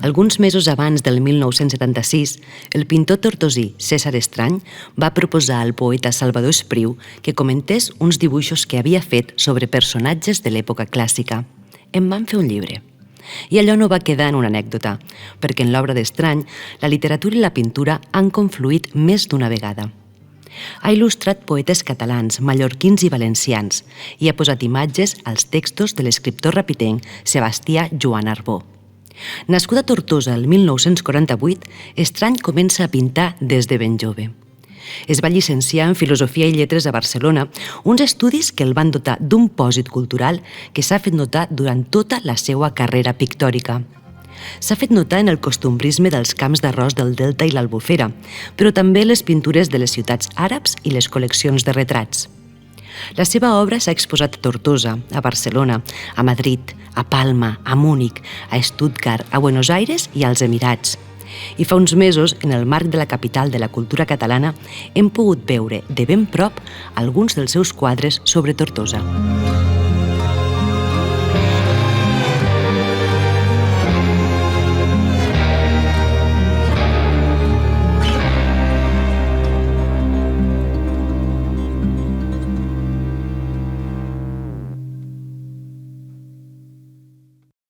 Alguns mesos abans del 1976, el pintor tortosí Cèsar Estrany va proposar al poeta Salvador Espriu que comentés uns dibuixos que havia fet sobre personatges de l'època clàssica. En van fer un llibre. I allò no va quedar en una anècdota, perquè en l'obra d'Estrany, la literatura i la pintura han confluït més d'una vegada. Ha il·lustrat poetes catalans, mallorquins i valencians i ha posat imatges als textos de l'escriptor rapitenc Sebastià Joan Arbó. Nascut a Tortosa el 1948, Estrany comença a pintar des de ben jove. Es va llicenciar en Filosofia i Lletres a Barcelona, uns estudis que el van dotar d'un pòsit cultural que s'ha fet notar durant tota la seva carrera pictòrica. S'ha fet notar en el costumbrisme dels camps d'arròs del Delta i l'Albufera, però també les pintures de les ciutats àrabs i les col·leccions de retrats. La seva obra s'ha exposat a Tortosa, a Barcelona, a Madrid, a Palma, a Múnich, a Stuttgart, a Buenos Aires i als Emirats. I fa uns mesos, en el marc de la capital de la cultura catalana, hem pogut veure de ben prop alguns dels seus quadres sobre Tortosa.